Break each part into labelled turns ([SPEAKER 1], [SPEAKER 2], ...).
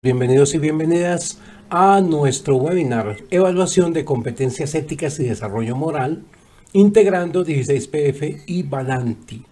[SPEAKER 1] Bienvenidos y bienvenidas a nuestro webinar Evaluación de Competencias Éticas y Desarrollo Moral, integrando 16PF y Valanti.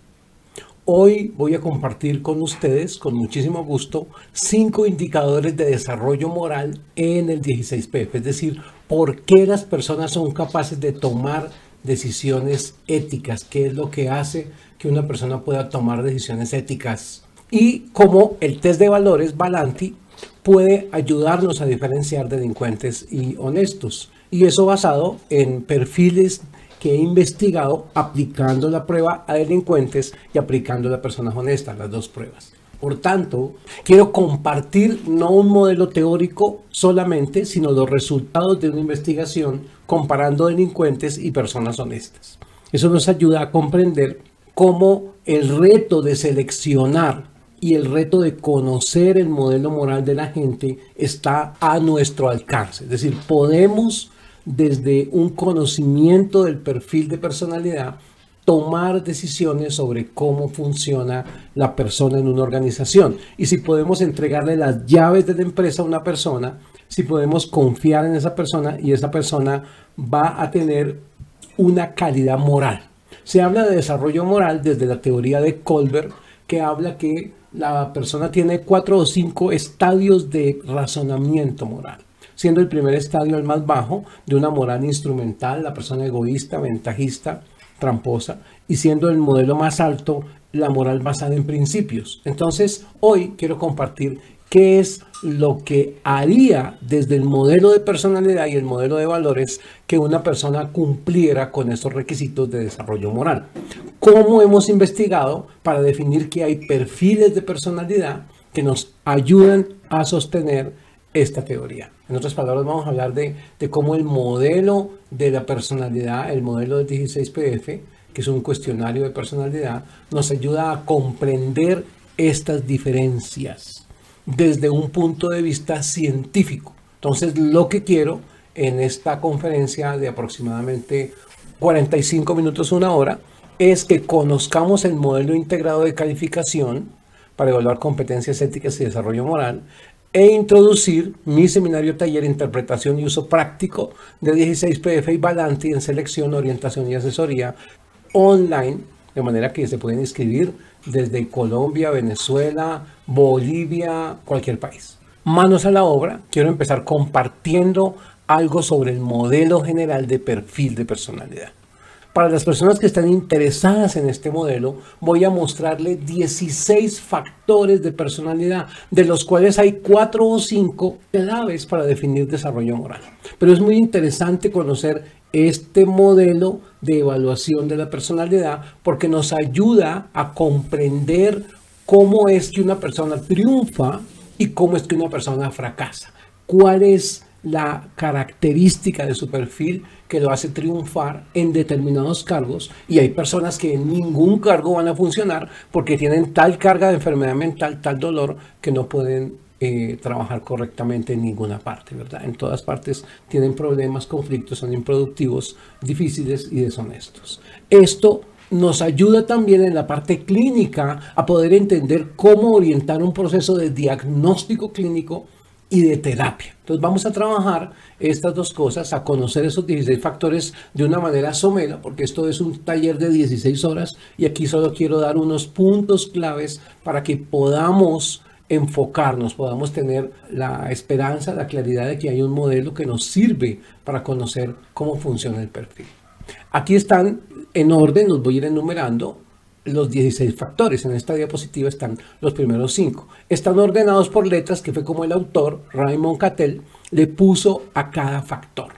[SPEAKER 1] Hoy voy a compartir con ustedes, con muchísimo gusto, 5 indicadores de desarrollo moral en el 16PF, es decir, por qué las personas son capaces de tomar decisiones éticas, qué es lo que hace que una persona pueda tomar decisiones éticas y cómo el test de valores Valanti puede ayudarnos a diferenciar delincuentes y honestos. Y eso basado en perfiles que he investigado aplicando la prueba a delincuentes y aplicando a personas honestas, las dos pruebas. Por tanto, quiero compartir no un modelo teórico solamente, sino los resultados de una investigación comparando delincuentes y personas honestas. Eso nos ayuda a comprender cómo el reto de seleccionar y el reto de conocer el modelo moral de la gente está a nuestro alcance. Es decir, podemos desde un conocimiento del perfil de personalidad tomar decisiones sobre cómo funciona la persona en una organización. Y si podemos entregarle las llaves de la empresa a una persona, si podemos confiar en esa persona y esa persona va a tener una calidad moral. Se habla de desarrollo moral desde la teoría de Kohlberg, que habla que la persona tiene 4 o 5 estadios de razonamiento moral, siendo el primer estadio el más bajo, de una moral instrumental, la persona egoísta, ventajista, tramposa, y siendo el modelo más alto, la moral basada en principios. Entonces, hoy quiero compartir qué es lo que haría desde el modelo de personalidad y el modelo de valores que una persona cumpliera con estos requisitos de desarrollo moral. ¿Cómo hemos investigado para definir que hay perfiles de personalidad que nos ayudan a sostener esta teoría? En otras palabras, vamos a hablar de cómo el modelo de la personalidad, el modelo del 16PF, que es un cuestionario de personalidad, nos ayuda a comprender estas diferencias desde un punto de vista científico. Entonces, lo que quiero en esta conferencia de aproximadamente 45 minutos, una hora, es que conozcamos el modelo integrado de calificación para evaluar competencias éticas y desarrollo moral e introducir mi seminario taller Interpretación y Uso Práctico de 16PF y Valanti en selección, orientación y asesoría online, de manera que se pueden inscribir desde Colombia, Venezuela, Bolivia, cualquier país. Manos a la obra, quiero empezar compartiendo algo sobre el modelo general de perfil de personalidad. Para las personas que están interesadas en este modelo, voy a mostrarles 16 factores de personalidad, de los cuales hay 4 o 5 claves para definir desarrollo moral. Pero es muy interesante conocer este modelo de evaluación de la personalidad porque nos ayuda a comprender cómo es que una persona triunfa y cómo es que una persona fracasa. ¿Cuál es la característica de su perfil que lo hace triunfar en determinados cargos? Y hay personas que en ningún cargo van a funcionar porque tienen tal carga de enfermedad mental, tal dolor, que no pueden trabajar correctamente en ninguna parte, ¿verdad? En todas partes tienen problemas, conflictos, son improductivos, difíciles y deshonestos. Esto nos ayuda también en la parte clínica a poder entender cómo orientar un proceso de diagnóstico clínico y de terapia. Entonces vamos a trabajar estas dos cosas, a conocer esos 16 factores de una manera somera, porque esto es un taller de 16 horas y aquí solo quiero dar unos puntos claves para que podamos enfocarnos, podamos tener la esperanza, la claridad de que hay un modelo que nos sirve para conocer cómo funciona el perfil. Aquí están en orden, los voy a ir enumerando, los 16 factores. En esta diapositiva están los primeros 5. Están ordenados por letras, que fue como el autor, Raymond Cattell, le puso a cada factor.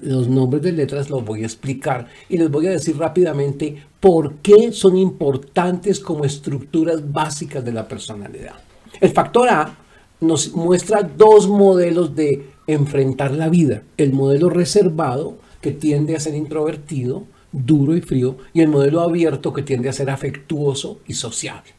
[SPEAKER 1] Los nombres de letras los voy a explicar y les voy a decir rápidamente por qué son importantes como estructuras básicas de la personalidad. El factor A nos muestra 2 modelos de enfrentar la vida. El modelo reservado, que tiende a ser introvertido, duro y frío, y el modelo abierto, que tiende a ser afectuoso y sociable.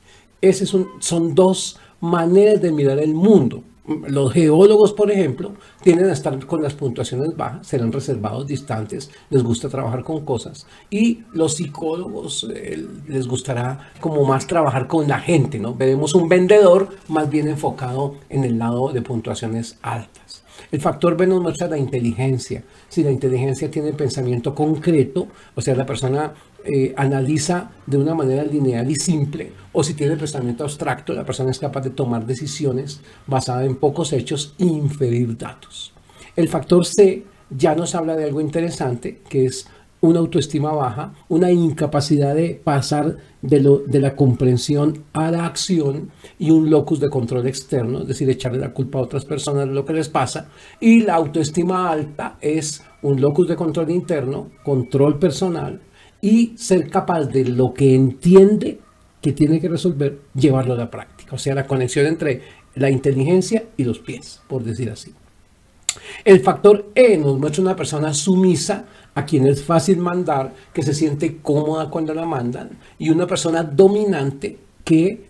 [SPEAKER 1] Son 2 maneras de mirar el mundo. Los geólogos, por ejemplo, tienden a estar con las puntuaciones bajas, serán reservados, distantes, les gusta trabajar con cosas. Y los psicólogos les gustará como más trabajar con la gente, ¿no? Veremos un vendedor más bien enfocado en el lado de puntuaciones altas. El factor B nos muestra la inteligencia. Si la inteligencia tiene pensamiento concreto, o sea, la persona analiza de una manera lineal y simple, o si tiene pensamiento abstracto, la persona es capaz de tomar decisiones basadas en pocos hechos e inferir datos. El factor C ya nos habla de algo interesante, que es una autoestima baja, una incapacidad de pasar de la comprensión a la acción y un locus de control externo, es decir, echarle la culpa a otras personas de lo que les pasa. Y la autoestima alta es un locus de control interno, control personal y ser capaz de lo que entiende que tiene que resolver, llevarlo a la práctica. O sea, la conexión entre la inteligencia y los pies, por decir así. El factor E nos muestra una persona sumisa, a quien es fácil mandar, que se siente cómoda cuando la mandan, y una persona dominante que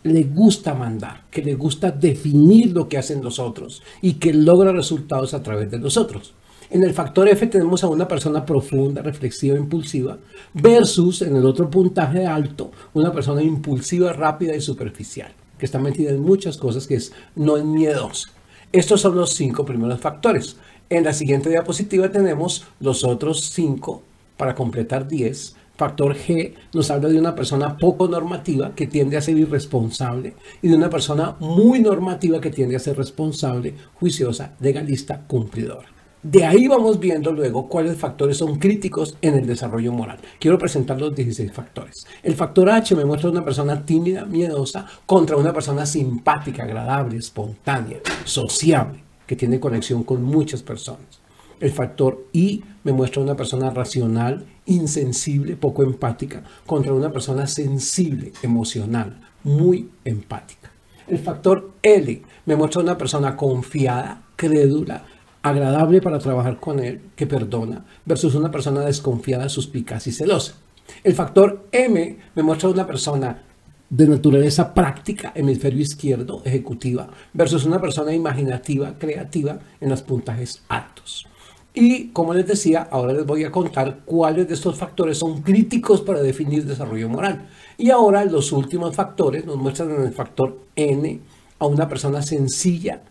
[SPEAKER 1] le gusta mandar, que le gusta definir lo que hacen los otros y que logra resultados a través de los otros. En el factor F tenemos a una persona profunda, reflexiva, impulsiva, versus en el otro puntaje alto, una persona impulsiva, rápida y superficial, que está metida en muchas cosas, que no es miedosa. Estos son los 5 primeros factores. En la siguiente diapositiva tenemos los otros 5 para completar 10. Factor G nos habla de una persona poco normativa que tiende a ser irresponsable y de una persona muy normativa que tiende a ser responsable, juiciosa, legalista, cumplidora. De ahí vamos viendo luego cuáles factores son críticos en el desarrollo moral. Quiero presentar los 16 factores. El factor H me muestra una persona tímida, miedosa, contra una persona simpática, agradable, espontánea, sociable, que tiene conexión con muchas personas. El factor I me muestra una persona racional, insensible, poco empática, contra una persona sensible, emocional, muy empática. El factor L me muestra una persona confiada, crédula, agradable para trabajar con él, que perdona, versus una persona desconfiada, suspicaz y celosa. El factor M me muestra una persona de naturaleza práctica, hemisferio izquierdo, ejecutiva, versus una persona imaginativa, creativa, en los puntajes altos. Y como les decía, ahora les voy a contar cuáles de estos factores son críticos para definir desarrollo moral. Y ahora los últimos factores nos muestran en el factor N a una persona sencilla,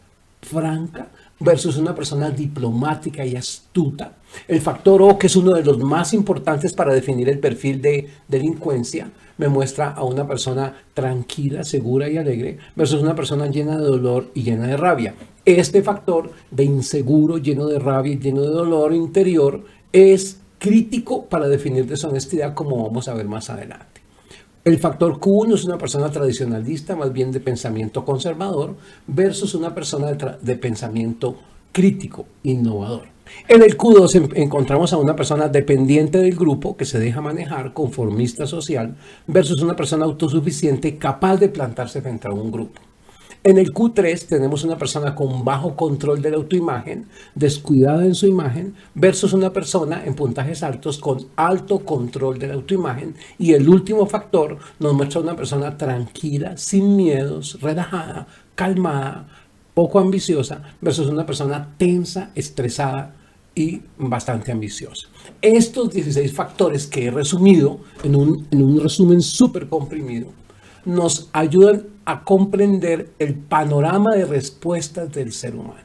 [SPEAKER 1] franca, versus una persona diplomática y astuta. El factor O, que es uno de los más importantes para definir el perfil de delincuencia, me muestra a una persona tranquila, segura y alegre, versus una persona llena de dolor y llena de rabia. Este factor de inseguro, lleno de rabia y lleno de dolor interior es crítico para definir deshonestidad, como vamos a ver más adelante. El factor Q1 es una persona tradicionalista, más bien de pensamiento conservador, versus una persona de pensamiento crítico, innovador. En el Q2 encontramos a una persona dependiente del grupo, que se deja manejar, conformista social, versus una persona autosuficiente, capaz de plantarse frente a un grupo. En el Q3 tenemos una persona con bajo control de la autoimagen, descuidada en su imagen, versus una persona en puntajes altos con alto control de la autoimagen. Y el último factor nos muestra una persona tranquila, sin miedos, relajada, calmada, poco ambiciosa, versus una persona tensa, estresada y bastante ambiciosa. Estos 16 factores que he resumido en un resumen súper comprimido nos ayudan a comprender el panorama de respuestas del ser humano.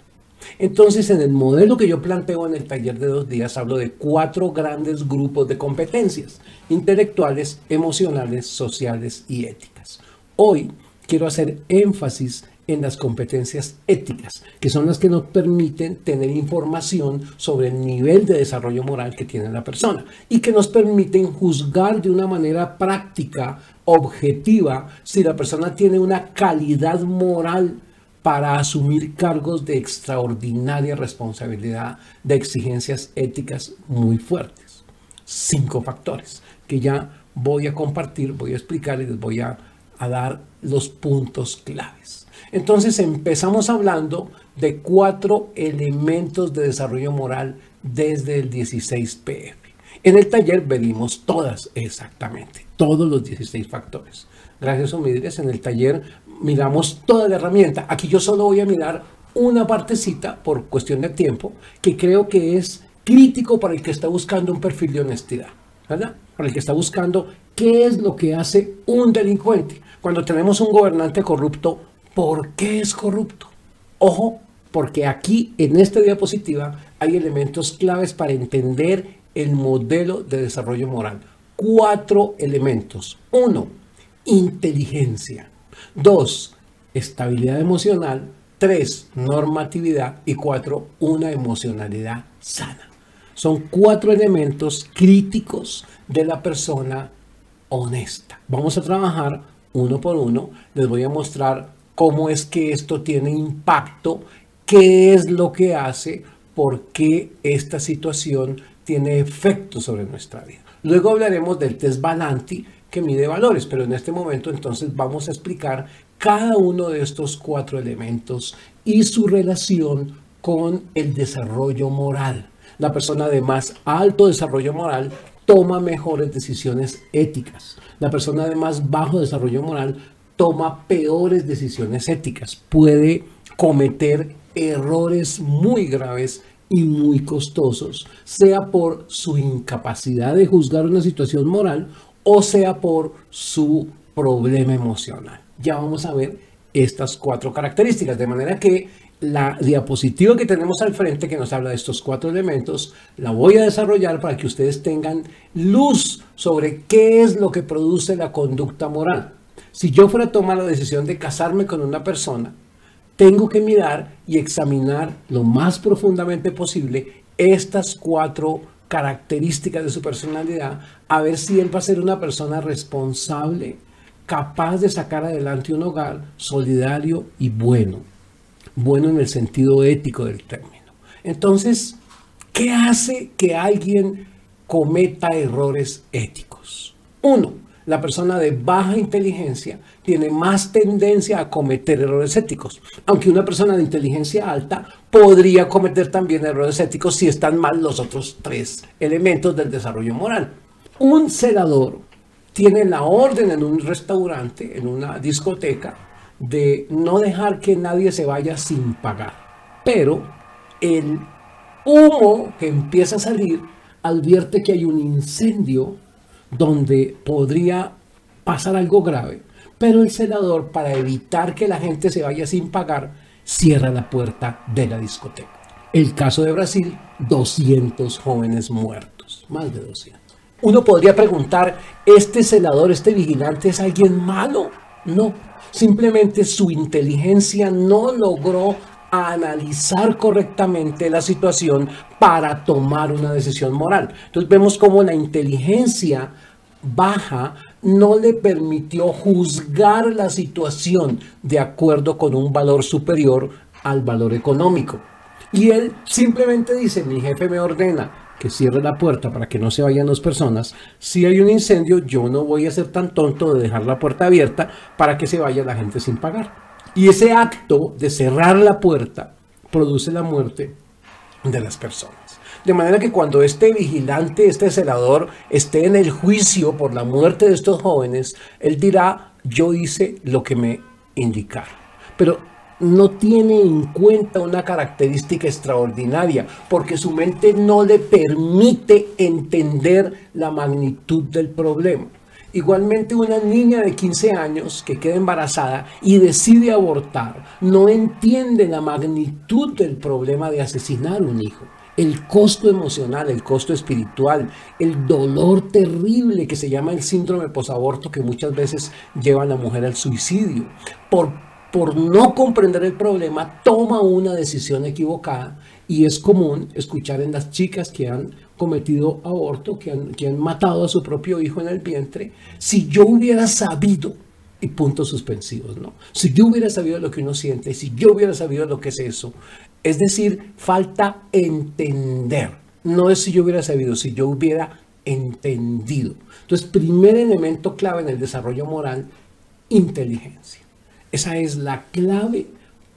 [SPEAKER 1] Entonces, en el modelo que yo planteo en el taller de 2 días, hablo de 4 grandes grupos de competencias: intelectuales, emocionales, sociales y éticas. Hoy quiero hacer énfasis en las competencias éticas, que son las que nos permiten tener información sobre el nivel de desarrollo moral que tiene la persona y que nos permiten juzgar de una manera práctica, objetiva, si la persona tiene una calidad moral para asumir cargos de extraordinaria responsabilidad, de exigencias éticas muy fuertes. 5 factores que ya voy a compartir, voy a explicar y les voy a dar los puntos claves. Entonces empezamos hablando de 4 elementos de desarrollo moral desde el 16PF. En el taller venimos todas exactamente, todos los 16 factores. Gracias, Omidres, en el taller miramos toda la herramienta. Aquí yo solo voy a mirar una partecita por cuestión de tiempo que creo que es crítico para el que está buscando un perfil de honestidad, ¿verdad? Para el que está buscando qué es lo que hace un delincuente. Cuando tenemos un gobernante corrupto, ¿por qué es corrupto? Ojo, porque aquí en esta diapositiva hay elementos claves para entender el modelo de desarrollo moral. 4 elementos. 1, inteligencia. 2, estabilidad emocional. 3, normatividad. Y 4, una emocionalidad sana. Son 4 elementos críticos de la persona honesta. Vamos a trabajar uno por uno. Les voy a mostrar cómo es que esto tiene impacto, qué es lo que hace, por qué esta situación tiene efecto sobre nuestra vida. Luego hablaremos del test Balanti que mide valores, pero en este momento entonces vamos a explicar cada uno de estos 4 elementos y su relación con el desarrollo moral. La persona de más alto desarrollo moral toma mejores decisiones éticas. La persona de más bajo desarrollo moral toma peores decisiones éticas. Puede cometer errores muy graves y muy costosos, sea por su incapacidad de juzgar una situación moral o sea por su problema emocional. Ya vamos a ver estas 4 características, de manera que la diapositiva que tenemos al frente que nos habla de estos 4 elementos la voy a desarrollar para que ustedes tengan luz sobre qué es lo que produce la conducta moral. Si yo fuera a tomar la decisión de casarme con una persona, tengo que mirar y examinar lo más profundamente posible estas 4 características de su personalidad, a ver si él va a ser una persona responsable, capaz de sacar adelante un hogar solidario y bueno. Bueno en el sentido ético del término. Entonces, ¿qué hace que alguien cometa errores éticos? 1, la persona de baja inteligencia tiene más tendencia a cometer errores éticos, aunque una persona de inteligencia alta podría cometer también errores éticos si están mal los otros 3 elementos del desarrollo moral. Un celador tiene la orden en un restaurante, en una discoteca, de no dejar que nadie se vaya sin pagar, pero el humo que empieza a salir advierte que hay un incendio donde podría pasar algo grave, pero el celador, para evitar que la gente se vaya sin pagar, cierra la puerta de la discoteca. El caso de Brasil, 200 jóvenes muertos, más de 200. Uno podría preguntar, ¿este celador, este vigilante es alguien malo? No, simplemente su inteligencia no logró analizar correctamente la situación para tomar una decisión moral. Entonces vemos cómo la inteligencia baja no le permitió juzgar la situación de acuerdo con un valor superior al valor económico. Y él simplemente dice, mi jefe me ordena que cierre la puerta para que no se vayan las personas. Si hay un incendio, yo no voy a ser tan tonto de dejar la puerta abierta para que se vaya la gente sin pagar. Y ese acto de cerrar la puerta produce la muerte de las personas. De manera que cuando este vigilante, este celador, esté en el juicio por la muerte de estos jóvenes, él dirá, yo hice lo que me indicaron. Pero no tiene en cuenta una característica extraordinaria, porque su mente no le permite entender la magnitud del problema. Igualmente, una niña de 15 años que queda embarazada y decide abortar no entiende la magnitud del problema de asesinar un hijo. El costo emocional, el costo espiritual, el dolor terrible que se llama el síndrome posaborto, que muchas veces lleva a la mujer al suicidio. Por no comprender el problema, toma una decisión equivocada, y es común escuchar en las chicas que han cometido aborto, que han matado a su propio hijo en el vientre, si yo hubiera sabido, y puntos suspensivos, ¿no? Si yo hubiera sabido lo que uno siente, si yo hubiera sabido lo que es eso. Es decir, falta entender. No es si yo hubiera sabido, si yo hubiera entendido. Entonces, primer elemento clave en el desarrollo moral, inteligencia. Esa es la clave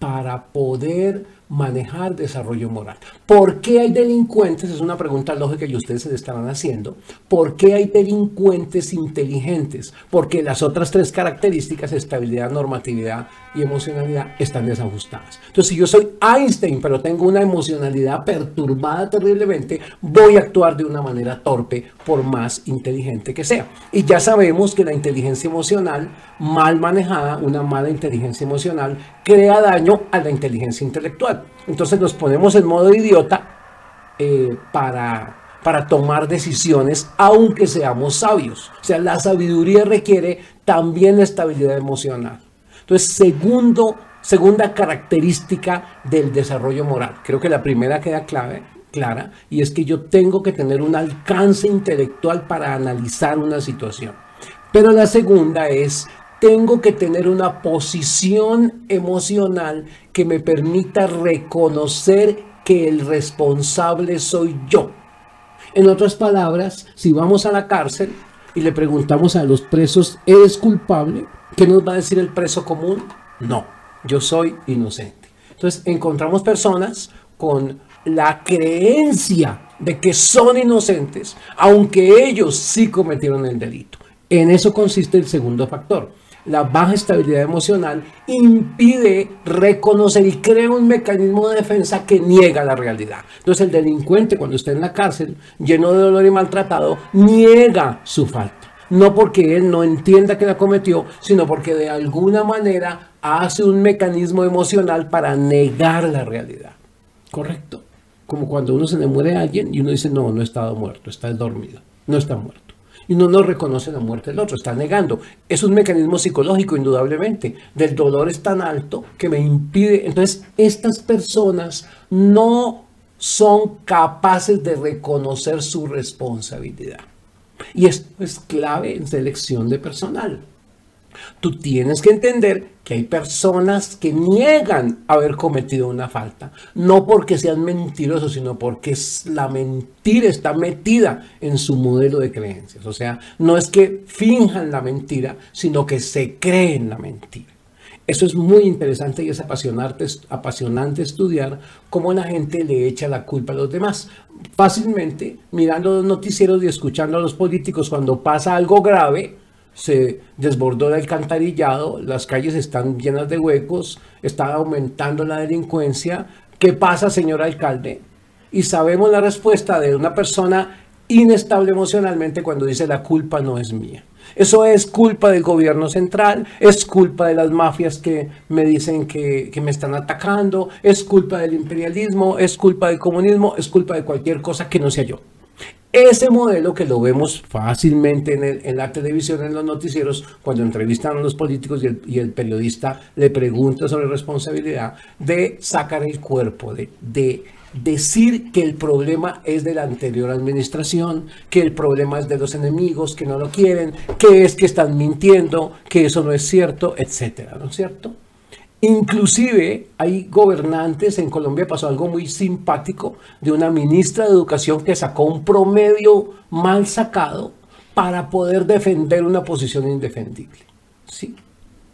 [SPEAKER 1] para poder manejar desarrollo moral. ¿Por qué hay delincuentes? Es una pregunta lógica que ustedes se estarán haciendo. ¿Por qué hay delincuentes inteligentes? Porque las otras tres características, estabilidad, normatividad y emocionalidad, están desajustadas. Entonces, si yo soy Einstein, pero tengo una emocionalidad perturbada terriblemente, voy a actuar de una manera torpe, por más inteligente que sea. Y ya sabemos que la inteligencia emocional, mal manejada, una mala inteligencia emocional, crea daño a la inteligencia intelectual. Entonces nos ponemos en modo idiota para tomar decisiones, aunque seamos sabios. O sea, la sabiduría requiere también estabilidad emocional. Entonces, segunda característica del desarrollo moral. Creo que la primera queda clara, y es que yo tengo que tener un alcance intelectual para analizar una situación. Pero la segunda es, tengo que tener una posición emocional que me permita reconocer que el responsable soy yo. En otras palabras, si vamos a la cárcel y le preguntamos a los presos, ¿eres culpable? ¿Qué nos va a decir el preso común? No, yo soy inocente. Entonces encontramos personas con la creencia de que son inocentes, aunque ellos sí cometieron el delito. En eso consiste el segundo factor. La baja estabilidad emocional impide reconocer y crea un mecanismo de defensa que niega la realidad. Entonces el delincuente, cuando está en la cárcel, lleno de dolor y maltratado, niega su falta. No porque él no entienda que la cometió, sino porque de alguna manera hace un mecanismo emocional para negar la realidad. ¿Correcto? Como cuando uno se le muere a alguien y uno dice, no, no ha estado muerto, está dormido, no está muerto. Y uno no reconoce la muerte del otro, está negando. Es un mecanismo psicológico, indudablemente. Del dolor es tan alto que me impide. Entonces, estas personas no son capaces de reconocer su responsabilidad. Y esto es clave en selección de personal. Tú tienes que entender que hay personas que niegan haber cometido una falta, no porque sean mentirosos, sino porque la mentira está metida en su modelo de creencias. O sea, no es que finjan la mentira, sino que se creen la mentira. Eso es muy interesante y es apasionante estudiar cómo la gente le echa la culpa a los demás. Fácilmente, mirando los noticieros y escuchando a los políticos cuando pasa algo grave, se desbordó el alcantarillado, las calles están llenas de huecos, está aumentando la delincuencia. ¿Qué pasa, señor alcalde? Y sabemos la respuesta de una persona inestable emocionalmente cuando dice la culpa no es mía. Eso es culpa del gobierno central, es culpa de las mafias que me dicen que me están atacando, es culpa del imperialismo, es culpa del comunismo, es culpa de cualquier cosa que no sea yo. Ese modelo que lo vemos fácilmente en la televisión, en los noticieros, cuando entrevistan a los políticos y el periodista le pregunta sobre responsabilidad, de sacar el cuerpo, de decir que el problema es de la anterior administración, que el problema es de los enemigos, que no lo quieren, que es que están mintiendo, que eso no es cierto, etcétera, ¿no es cierto? Inclusive hay gobernantes, en Colombia pasó algo muy simpático de una ministra de Educación que sacó un promedio mal sacado para poder defender una posición indefendible. ¿Sí?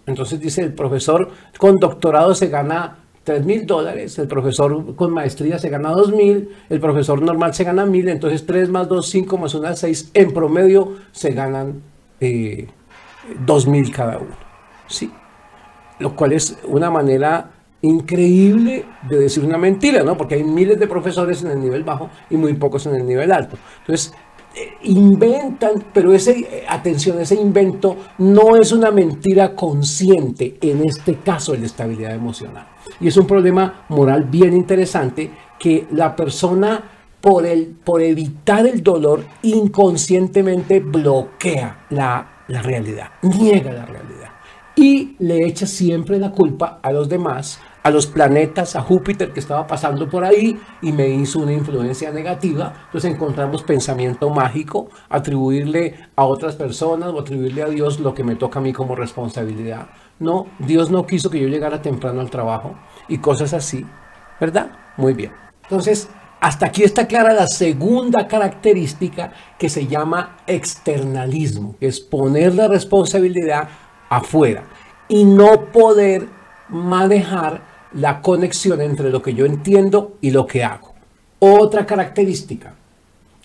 [SPEAKER 1] Entonces dice, el profesor con doctorado se gana $3,000, el profesor con maestría se gana 2,000, el profesor normal se gana 1,000, entonces 3 más 2, 5 más 1, 6, en promedio se ganan 2,000 cada uno. ¿Sí? Lo cual es una manera increíble de decir una mentira, ¿no? Porque hay miles de profesores en el nivel bajo y muy pocos en el nivel alto. Entonces, inventan, pero atención, ese invento no es una mentira consciente, en este caso de la estabilidad emocional. Y es un problema moral bien interesante que la persona, por evitar el dolor, inconscientemente bloquea la realidad, niega la realidad. Y le echa siempre la culpa a los demás, a los planetas, a Júpiter que estaba pasando por ahí y me hizo una influencia negativa. Entonces encontramos pensamiento mágico, atribuirle a otras personas o atribuirle a Dios lo que me toca a mí como responsabilidad. No, Dios no quiso que yo llegara temprano al trabajo y cosas así, ¿verdad? Muy bien. Entonces, hasta aquí está clara la segunda característica que se llama externalismo, que es poner la responsabilidad afuera y no poder manejar la conexión entre lo que yo entiendo y lo que hago. Otra característica.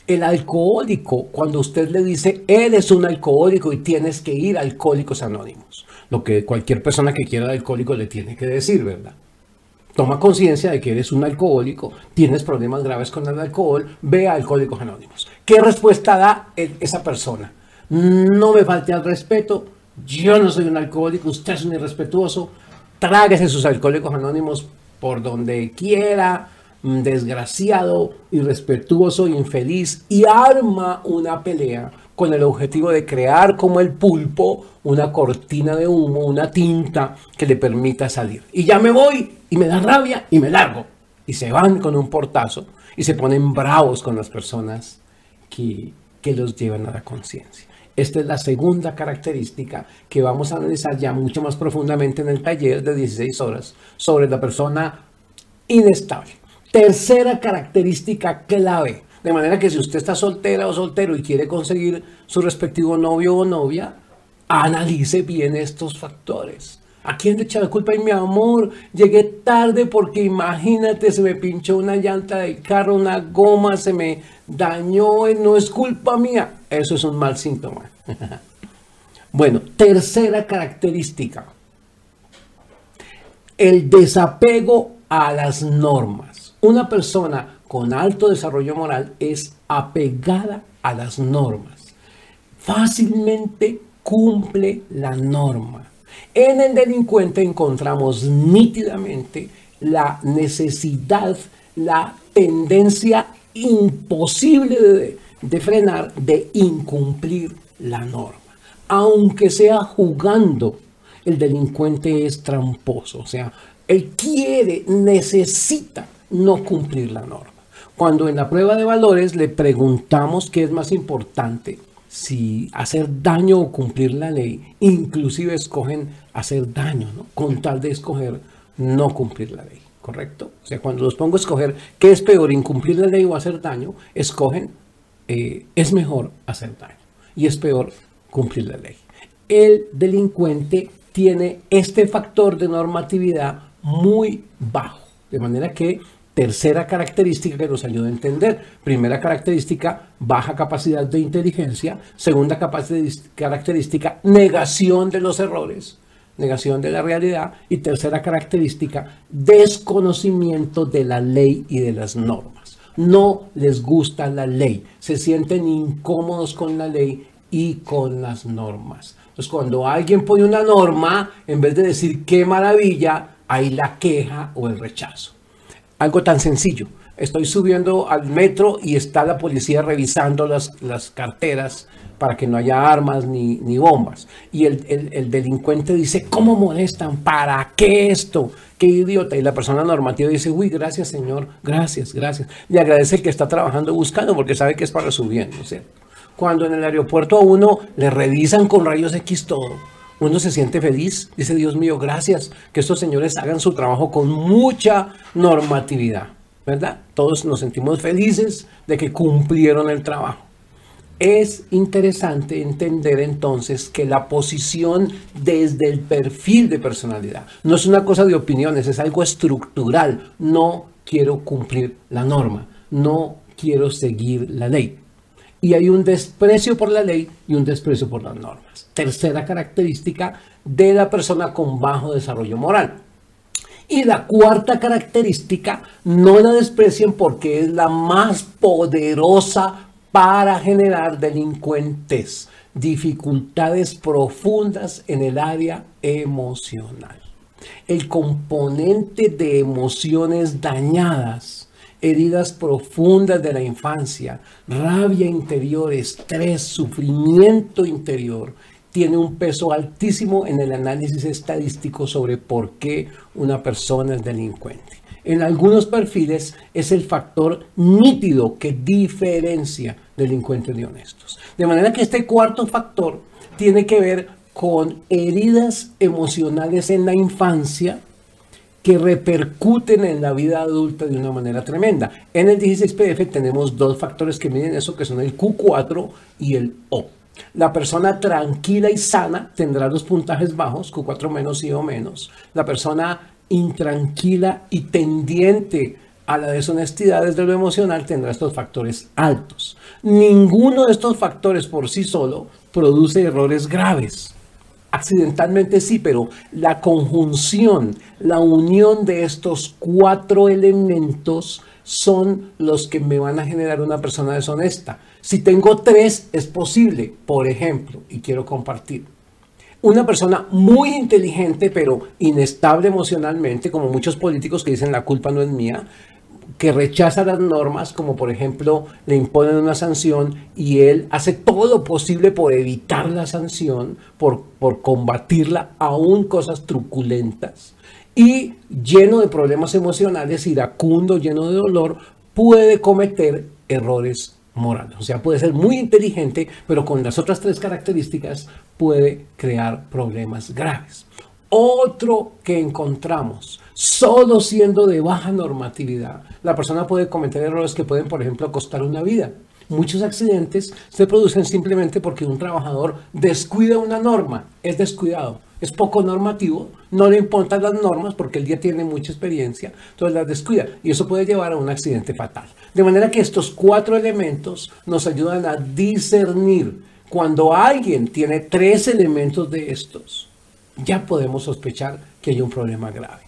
[SPEAKER 1] El alcohólico, cuando usted le dice, eres un alcohólico y tienes que ir a Alcohólicos Anónimos, lo que cualquier persona que quiera de alcohólico le tiene que decir, ¿verdad? Toma conciencia de que eres un alcohólico, tienes problemas graves con el alcohol, ve a Alcohólicos Anónimos. ¿Qué respuesta da esa persona? No me falte al respeto, yo no soy un alcohólico, usted es un irrespetuoso, tráguese sus Alcohólicos Anónimos por donde quiera, desgraciado, irrespetuoso, infeliz, y arma una pelea con el objetivo de crear como el pulpo una cortina de humo, una tinta que le permita salir. Y ya me voy, y me da rabia, y me largo. Y se van con un portazo, y se ponen bravos con las personas que los llevan a la conciencia. Esta es la segunda característica que vamos a analizar ya mucho más profundamente en el taller de 16 horas sobre la persona inestable. Tercera característica clave, de manera que si usted está soltera o soltero y quiere conseguir su respectivo novio o novia, analice bien estos factores. ¿A quién le echa la culpa? Y mi amor, llegué tarde porque imagínate, se me pinchó una llanta del carro, una goma, se me dañó, no es culpa mía. Eso es un mal síntoma. Bueno, tercera característica, el desapego a las normas. Una persona con alto desarrollo moral es apegada a las normas. Fácilmente cumple la norma. En el delincuente encontramos nítidamente la necesidad, la tendencia imposible de frenar, de incumplir la norma. Aunque sea jugando, el delincuente es tramposo. O sea, él quiere, necesita no cumplir la norma. Cuando en la prueba de valores le preguntamos qué es más importante, si hacer daño o cumplir la ley, inclusive escogen hacer daño, ¿no? Con tal de escoger no cumplir la ley, ¿correcto? O sea, cuando los pongo a escoger qué es peor, incumplir la ley o hacer daño, escogen, es mejor hacer daño y es peor cumplir la ley. El delincuente tiene este factor de normatividad muy bajo, de manera que tercera característica que nos ayuda a entender. Primera característica, baja capacidad de inteligencia. Segunda característica, negación de los errores, negación de la realidad. Y tercera característica, desconocimiento de la ley y de las normas. No les gusta la ley, se sienten incómodos con la ley y con las normas. Entonces, cuando alguien pone una norma, en vez de decir qué maravilla, hay la queja o el rechazo. Algo tan sencillo. Estoy subiendo al metro y está la policía revisando las carteras para que no haya armas ni bombas. Y el delincuente dice, ¿cómo molestan? ¿Para qué esto? ¡Qué idiota! Y la persona normativa dice, uy, gracias señor, gracias, gracias. Le agradece el que está trabajando buscando porque sabe que es para su bien, ¿no es cierto? Cuando en el aeropuerto a uno le revisan con rayos X todo, uno se siente feliz, dice, Dios mío, gracias, que estos señores hagan su trabajo con mucha normatividad, ¿verdad? Todos nos sentimos felices de que cumplieron el trabajo. Es interesante entender entonces que la posición desde el perfil de personalidad no es una cosa de opiniones, es algo estructural. No quiero cumplir la norma, no quiero seguir la ley. Y hay un desprecio por la ley y un desprecio por las normas. Tercera característica de la persona con bajo desarrollo moral. Y la cuarta característica, no la desprecien porque es la más poderosa para generar delincuentes, dificultades profundas en el área emocional. El componente de emociones dañadas, heridas profundas de la infancia, rabia interior, estrés, sufrimiento interior, tiene un peso altísimo en el análisis estadístico sobre por qué una persona es delincuente. En algunos perfiles es el factor nítido que diferencia delincuentes de honestos. De manera que este cuarto factor tiene que ver con heridas emocionales en la infancia que repercuten en la vida adulta de una manera tremenda. En el 16PF tenemos dos factores que miden eso, que son el Q4 y el O. La persona tranquila y sana tendrá los puntajes bajos, Q4 menos y O menos. La persona intranquila y tendiente a la deshonestidad desde lo emocional tendrá estos factores altos. Ninguno de estos factores por sí solo produce errores graves. Accidentalmente sí, pero la conjunción, la unión de estos 4 elementos son los que me van a generar una persona deshonesta. Si tengo 3, es posible. Por ejemplo, y quiero compartir, una persona muy inteligente pero inestable emocionalmente, como muchos políticos que dicen la culpa no es mía, que rechaza las normas, como por ejemplo le imponen una sanción y él hace todo lo posible por evitar la sanción, por combatirla, aún cosas truculentas, y lleno de problemas emocionales, iracundo, lleno de dolor, puede cometer errores morales. O sea, puede ser muy inteligente, pero con las otras 3 características puede crear problemas graves. Otro que encontramos, solo siendo de baja normatividad, la persona puede cometer errores que pueden, por ejemplo, costar una vida. Muchos accidentes se producen simplemente porque un trabajador descuida una norma, es descuidado, es poco normativo, no le importan las normas porque él ya tiene mucha experiencia, entonces las descuida y eso puede llevar a un accidente fatal. De manera que estos 4 elementos nos ayudan a discernir. Cuando alguien tiene 3 elementos de estos, ya podemos sospechar que hay un problema grave.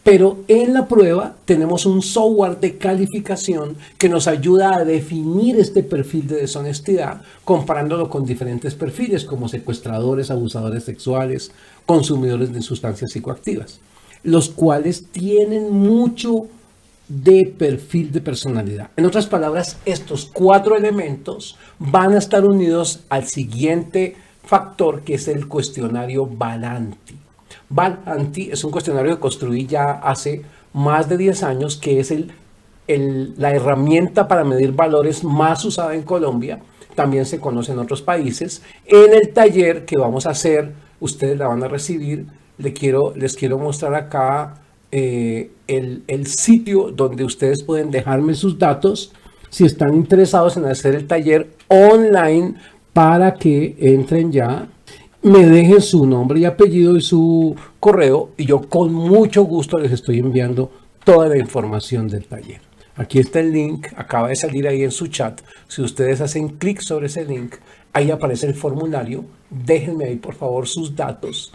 [SPEAKER 1] Pero en la prueba tenemos un software de calificación que nos ayuda a definir este perfil de deshonestidad, comparándolo con diferentes perfiles como secuestradores, abusadores sexuales, consumidores de sustancias psicoactivas, los cuales tienen mucho de perfil de personalidad. En otras palabras, estos 4 elementos van a estar unidos al siguiente factor, que es el cuestionario Valanti. Valanti es un cuestionario que construí ya hace más de 10 años, que es la herramienta para medir valores más usada en Colombia. También se conoce en otros países. En el taller que vamos a hacer, ustedes la van a recibir. Les quiero mostrar acá el sitio donde ustedes pueden dejarme sus datos si están interesados en hacer el taller online, para que entren ya, me dejen su nombre y apellido y su correo y yo con mucho gusto les estoy enviando toda la información del taller. Aquí está el link, acaba de salir ahí en su chat. Si ustedes hacen clic sobre ese link, ahí aparece el formulario. Déjenme ahí por favor sus datos.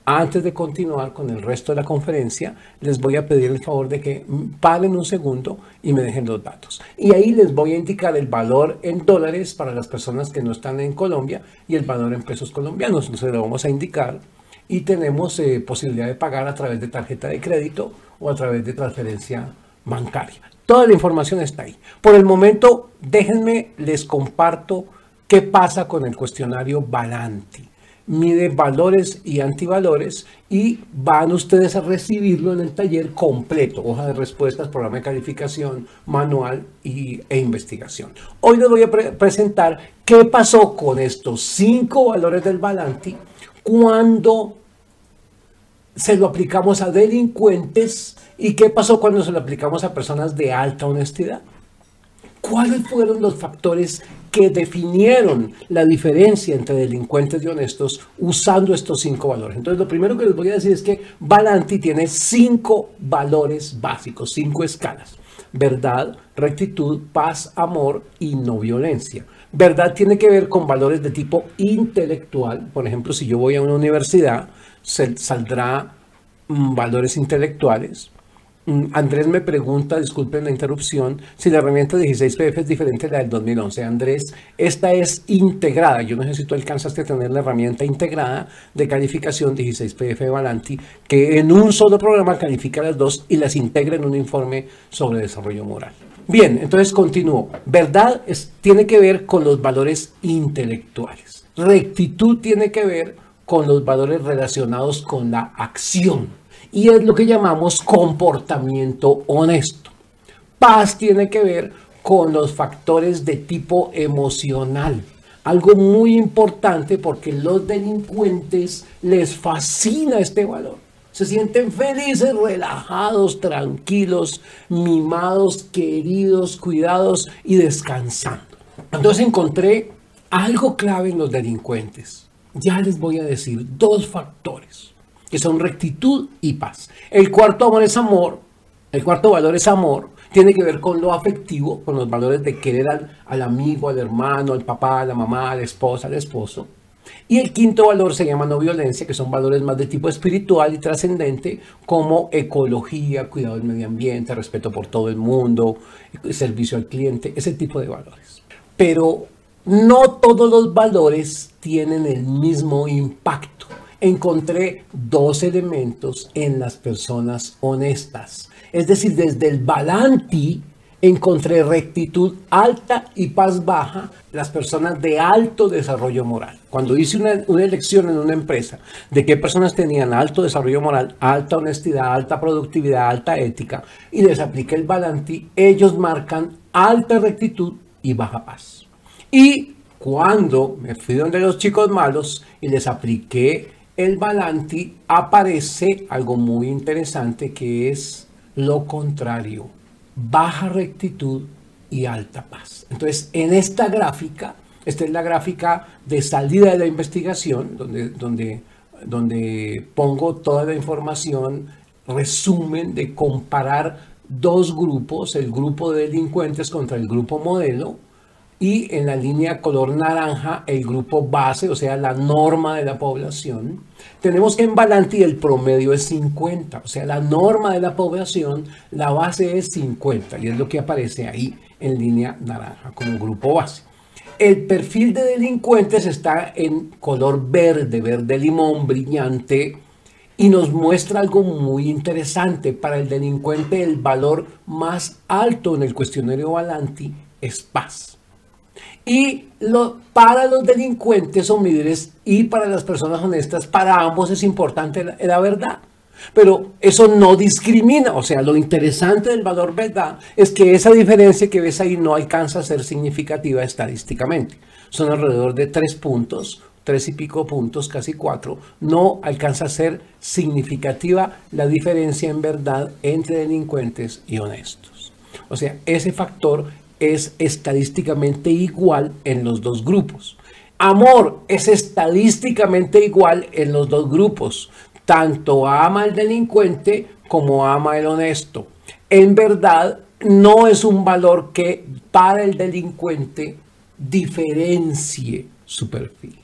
[SPEAKER 1] Antes de continuar con el resto de la conferencia, les voy a pedir el favor de que paren un segundo y me dejen los datos. Y ahí les voy a indicar el valor en dólares para las personas que no están en Colombia y el valor en pesos colombianos. Entonces lo vamos a indicar y tenemos posibilidad de pagar a través de tarjeta de crédito o a través de transferencia bancaria. Toda la información está ahí. Por el momento, déjenme, les comparto qué pasa con el cuestionario Valanti. Mide valores y antivalores y van ustedes a recibirlo en el taller completo, hoja de respuestas, programa de calificación, manual e investigación. Hoy les voy a presentar qué pasó con estos 5 valores del Valanti cuando se lo aplicamos a delincuentes y qué pasó cuando se lo aplicamos a personas de alta honestidad. ¿Cuáles fueron los factores que definieron la diferencia entre delincuentes y honestos usando estos 5 valores? Entonces, lo primero que les voy a decir es que Valanti tiene 5 valores básicos, 5 escalas: verdad, rectitud, paz, amor y no violencia. Verdad tiene que ver con valores de tipo intelectual. Por ejemplo, si yo voy a una universidad, saldrá valores intelectuales. Andrés me pregunta, disculpen la interrupción, si la herramienta 16PF es diferente a la del 2011. Andrés, esta es integrada. Yo no sé si tú alcanzaste a tener la herramienta integrada de calificación 16PF Valanti, que en un solo programa califica las dos y las integra en un informe sobre desarrollo moral. Bien, entonces continúo. Verdad tiene que ver con los valores intelectuales. Rectitud tiene que ver con los valores relacionados con la acción. Y es lo que llamamos comportamiento honesto. Paz tiene que ver con los factores de tipo emocional. Algo muy importante porque los delincuentes les fascina este valor. Se sienten felices, relajados, tranquilos, mimados, queridos, cuidados y descansando. Entonces encontré algo clave en los delincuentes. Ya les voy a decir 2 factores. que son rectitud y paz. El cuarto amor es amor, el cuarto valor es amor, tiene que ver con lo afectivo, con los valores de querer al amigo, al hermano, al papá, a la mamá, a la esposa, al esposo. Y el quinto valor se llama no violencia, que son valores más de tipo espiritual y trascendente, como ecología, cuidado del medio ambiente, respeto por todo el mundo, servicio al cliente, ese tipo de valores. Pero no todos los valores tienen el mismo impacto. Encontré dos elementos en las personas honestas. Es decir, desde el Balanti encontré rectitud alta y paz baja, las personas de alto desarrollo moral. Cuando hice una elección en una empresa de qué personas tenían alto desarrollo moral, alta honestidad, alta productividad, alta ética, y les apliqué el Balanti, ellos marcan alta rectitud y baja paz. Y cuando me fui donde los chicos malos y les apliqué el Balanti, aparece algo muy interesante que es lo contrario. Baja rectitud y alta paz. Entonces, en esta gráfica, esta es la gráfica de salida de la investigación, donde pongo toda la información, resumen de comparar dos grupos, el grupo de delincuentes contra el grupo modelo, y en la línea color naranja el grupo base, o sea, la norma de la población. Tenemos que en Balanti el promedio es 50, o sea, la norma de la población, la base es 50, y es lo que aparece ahí en línea naranja como grupo base. El perfil de delincuentes está en color verde, verde limón brillante, y nos muestra algo muy interesante. Para el delincuente el valor más alto en el cuestionario Balanti es paz. Y para los delincuentes o líderes y para las personas honestas, para ambos es importante la verdad. Pero eso no discrimina. O sea, lo interesante del valor verdad es que esa diferencia que ves ahí no alcanza a ser significativa estadísticamente. Son alrededor de 3 puntos, 3 y pico puntos, casi 4. No alcanza a ser significativa la diferencia en verdad entre delincuentes y honestos. O sea, ese factor es estadísticamente igual en los dos grupos. Amor es estadísticamente igual en los dos grupos. Tanto ama al delincuente como ama al honesto. En verdad, no es un valor que para el delincuente diferencie su perfil.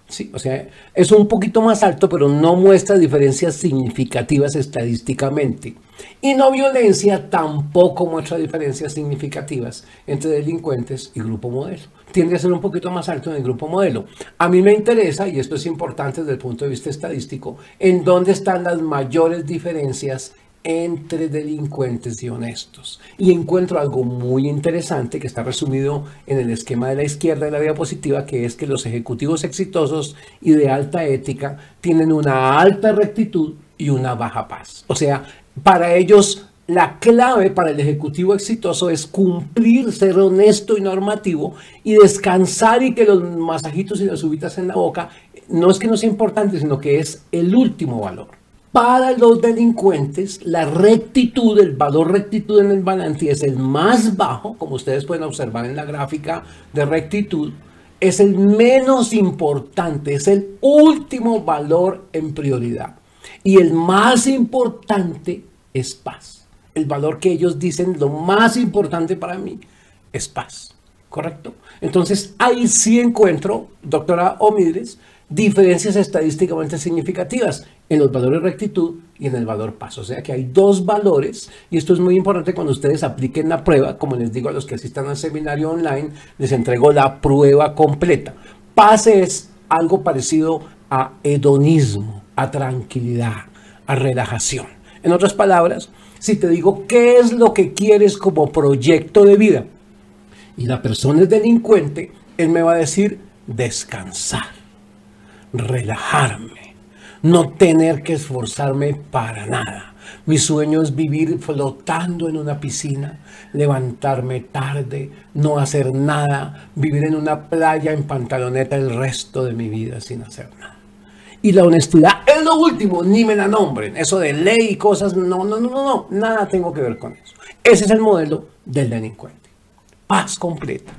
[SPEAKER 1] Sí, o sea, es un poquito más alto, pero no muestra diferencias significativas estadísticamente. Y no violencia tampoco muestra diferencias significativas entre delincuentes y grupo modelo. Tiende a ser un poquito más alto en el grupo modelo. A mí me interesa, y esto es importante desde el punto de vista estadístico, en dónde están las mayores diferencias entre delincuentes y honestos. Y encuentro algo muy interesante que está resumido en el esquema de la izquierda de la diapositiva, que es que los ejecutivos exitosos y de alta ética tienen una alta rectitud y una baja paz. O sea, para ellos la clave para el ejecutivo exitoso es cumplir, ser honesto y normativo, y descansar y que los masajitos y las uvitas en la boca no es que no sea importante, sino que es el último valor. Para los delincuentes, la rectitud, el valor rectitud en el Balanti es el más bajo, como ustedes pueden observar en la gráfica de rectitud, es el menos importante, es el último valor en prioridad. Y el más importante es paz. El valor que ellos dicen, lo más importante para mí, es paz. ¿Correcto? Entonces, ahí sí encuentro, doctora Omidres, diferencias estadísticamente significativas en los valores rectitud y en el valor paz. O sea que hay dos valores, y esto es muy importante cuando ustedes apliquen la prueba. Como les digo a los que asistan al seminario online, les entrego la prueba completa. Paz es algo parecido a hedonismo, a tranquilidad, a relajación. En otras palabras, si te digo qué es lo que quieres como proyecto de vida y la persona es delincuente, él me va a decir descansar, relajarme, no tener que esforzarme para nada. Mi sueño es vivir flotando en una piscina, levantarme tarde, no hacer nada, vivir en una playa en pantaloneta el resto de mi vida sin hacer nada. Y la honestidad es lo último, ni me la nombren. Eso de ley y cosas, no, nada tengo que ver con eso. Ese es el modelo del delincuente. Paz completa.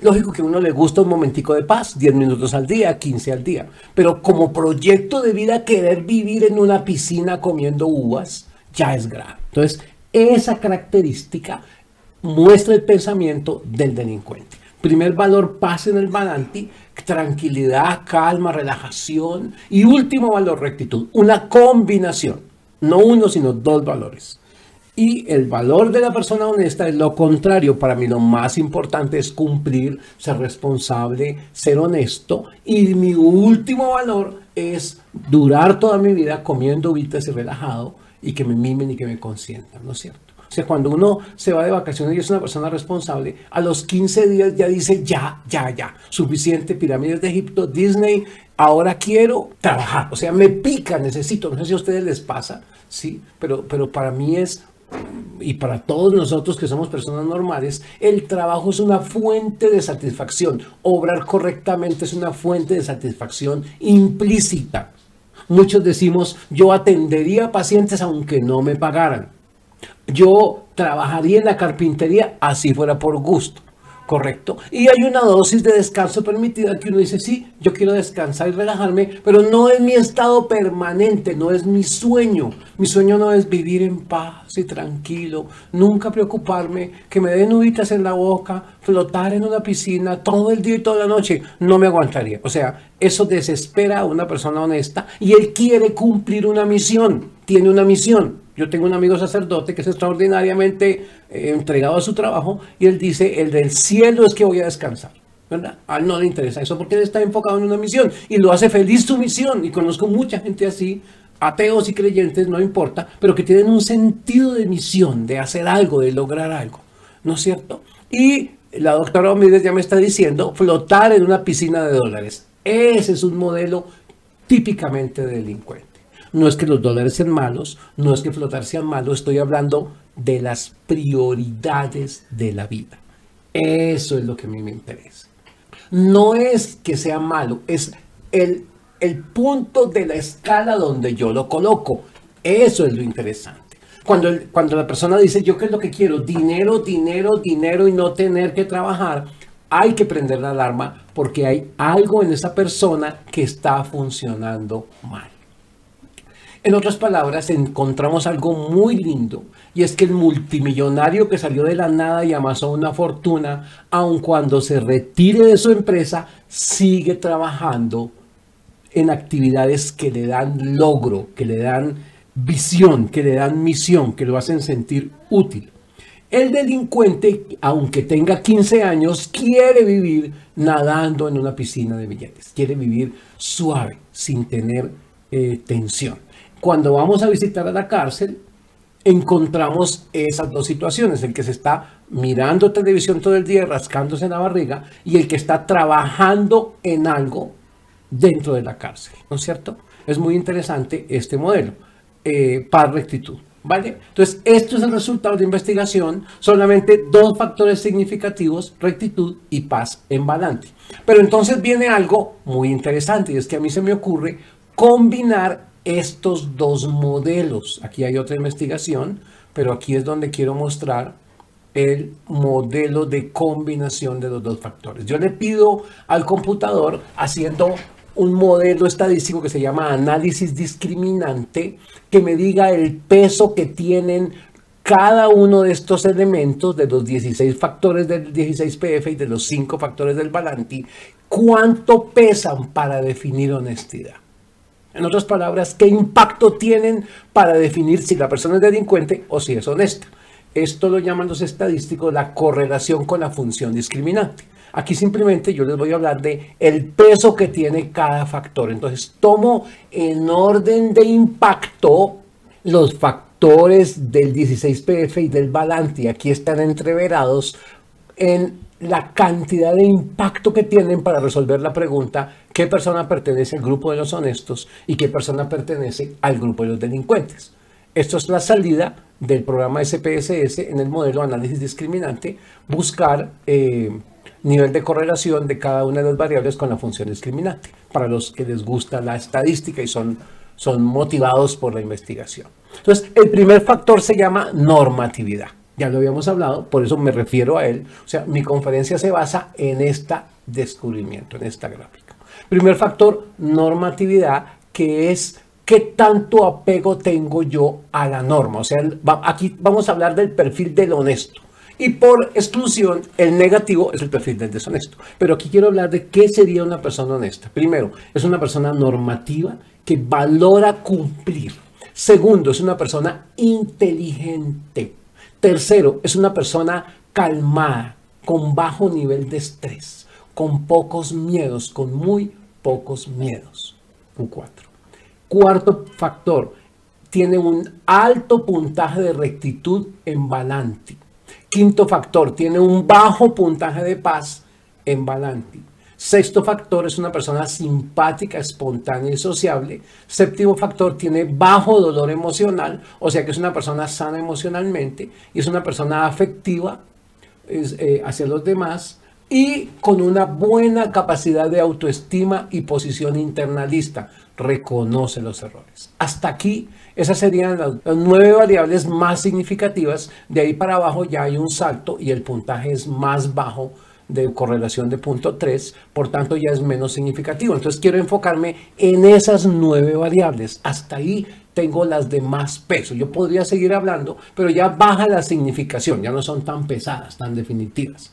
[SPEAKER 1] Lógico que a uno le gusta un momentico de paz, 10 minutos al día, 15 al día, pero como proyecto de vida querer vivir en una piscina comiendo uvas ya es grave. Entonces, esa característica muestra el pensamiento del delincuente. Primer valor, paz en el Balanti, tranquilidad, calma, relajación. Y último valor, rectitud. Una combinación, no uno, sino dos valores. Y el valor de la persona honesta es lo contrario. Para mí lo más importante es cumplir, ser responsable, ser honesto. Y mi último valor es durar toda mi vida comiendo uvitas y relajado y que me mimen y que me consientan, ¿no es cierto? O sea, cuando uno se va de vacaciones y es una persona responsable, a los 15 días ya dice ya, suficiente, pirámides de Egipto, Disney, ahora quiero trabajar. O sea, me pica, necesito, no sé si a ustedes les pasa, sí, pero para mí es, y para todos nosotros que somos personas normales, el trabajo es una fuente de satisfacción. Obrar correctamente es una fuente de satisfacción implícita. Muchos decimos, yo atendería pacientes aunque no me pagaran. Yo trabajaría en la carpintería así fuera por gusto, ¿correcto? Y hay una dosis de descanso permitida que uno dice, sí, yo quiero descansar y relajarme, pero no es mi estado permanente, no es mi sueño. Mi sueño no es vivir en paz y tranquilo, nunca preocuparme, que me den uvitas en la boca, flotar en una piscina todo el día y toda la noche. No me aguantaría. O sea, eso desespera a una persona honesta y él quiere cumplir una misión, tiene una misión. Yo tengo un amigo sacerdote que es extraordinariamente entregado a su trabajo y él dice, el del cielo es que voy a descansar, ¿verdad? A él no le interesa eso porque él está enfocado en una misión y lo hace feliz su misión. Y conozco mucha gente así, ateos y creyentes, no importa, pero que tienen un sentido de misión, de hacer algo, de lograr algo, ¿no es cierto? Y la doctora Omídez ya me está diciendo, flotar en una piscina de dólares. Ese es un modelo típicamente de delincuente. No es que los dólares sean malos, no es que flotar sean malos, estoy hablando de las prioridades de la vida. Eso es lo que a mí me interesa. No es que sea malo, es el punto de la escala donde yo lo coloco. Eso es lo interesante. Cuando la persona dice, ¿yo qué es lo que quiero? Dinero, dinero, dinero y no tener que trabajar. Hay que prender la alarma porque hay algo en esa persona que está funcionando mal. En otras palabras, encontramos algo muy lindo y es que el multimillonario que salió de la nada y amasó una fortuna, aun cuando se retire de su empresa, sigue trabajando en actividades que le dan logro, que le dan visión, que le dan misión, que lo hacen sentir útil. El delincuente, aunque tenga 15 años, quiere vivir nadando en una piscina de billetes, quiere vivir suave, sin tener tensión. Cuando vamos a visitar a la cárcel, encontramos esas dos situaciones, el que se está mirando televisión todo el día, rascándose la barriga, y el que está trabajando en algo dentro de la cárcel, ¿no es cierto? Es muy interesante este modelo, paz, rectitud, ¿vale? Entonces, esto es el resultado de investigación, solamente dos factores significativos, rectitud y paz en Balanti. Pero entonces viene algo muy interesante, y es que a mí se me ocurre combinar estos dos modelos. Aquí hay otra investigación, pero aquí es donde quiero mostrar el modelo de combinación de los dos factores. Yo le pido al computador, haciendo un modelo estadístico que se llama análisis discriminante, que me diga el peso que tienen cada uno de estos elementos, de los 16 factores del 16PF y de los 5 factores del Balanti, cuánto pesan para definir honestidad. En otras palabras, ¿qué impacto tienen para definir si la persona es delincuente o si es honesta? Esto lo llaman los estadísticos la correlación con la función discriminante. Aquí simplemente yo les voy a hablar de el peso que tiene cada factor. Entonces, tomo en orden de impacto los factores del 16PF y del Balanti. Aquí están entreverados en la cantidad de impacto que tienen para resolver la pregunta qué persona pertenece al grupo de los honestos y qué persona pertenece al grupo de los delincuentes. Esto es la salida del programa SPSS en el modelo análisis discriminante, buscar nivel de correlación de cada una de las variables con la función discriminante, para los que les gusta la estadística y son motivados por la investigación. Entonces, el primer factor se llama normatividad. Ya lo habíamos hablado, por eso me refiero a él. O sea, mi conferencia se basa en este descubrimiento, en esta gráfica. Primer factor, normatividad, que es qué tanto apego tengo yo a la norma. O sea, aquí vamos a hablar del perfil del honesto. Y por exclusión, el negativo es el perfil del deshonesto. Pero aquí quiero hablar de qué sería una persona honesta. Primero, es una persona normativa que valora cumplir. Segundo, es una persona inteligente. Tercero, es una persona calmada, con bajo nivel de estrés, con pocos miedos, con muy pocos miedos. Un 4. Cuarto factor, tiene un alto puntaje de rectitud en Balanti. Quinto factor, tiene un bajo puntaje de paz en Balanti. Sexto factor, es una persona simpática, espontánea y sociable. Séptimo factor, tiene bajo dolor emocional, o sea que es una persona sana emocionalmente y es una persona afectiva hacia los demás y con una buena capacidad de autoestima y posición internalista. Reconoce los errores. Hasta aquí, esas serían las 9 variables más significativas. De ahí para abajo ya hay un salto y el puntaje es más bajo, de correlación de 0.3, por tanto ya es menos significativo. Entonces quiero enfocarme en esas 9 variables. Hasta ahí tengo las de más peso. Yo podría seguir hablando, pero ya baja la significación, ya no son tan pesadas, tan definitivas.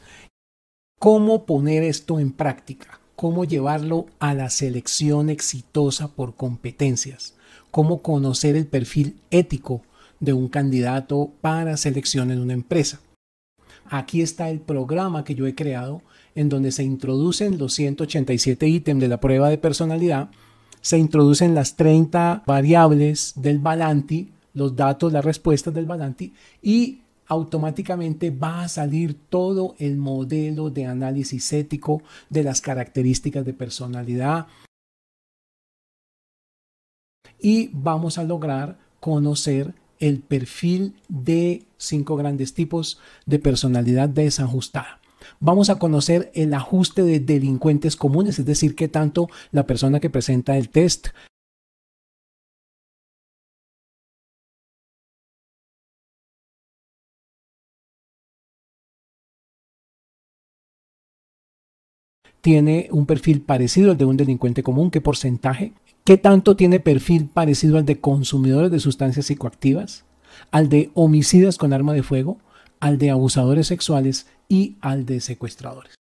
[SPEAKER 1] ¿Cómo poner esto en práctica? ¿Cómo llevarlo a la selección exitosa por competencias? ¿Cómo conocer el perfil ético de un candidato para selección en una empresa? Aquí está el programa que yo he creado en donde se introducen los 187 ítems de la prueba de personalidad, se introducen las 30 variables del Balanti, los datos, las respuestas del Balanti y automáticamente va a salir todo el modelo de análisis ético de las características de personalidad y vamos a lograr conocer el perfil de 5 grandes tipos de personalidad desajustada. Vamos a conocer el ajuste de delincuentes comunes, es decir, qué tanto la persona que presenta el test tiene un perfil parecido al de un delincuente común, qué porcentaje, qué tanto tiene perfil parecido al de consumidores de sustancias psicoactivas, al de homicidas con arma de fuego, al de abusadores sexuales y al de secuestradores.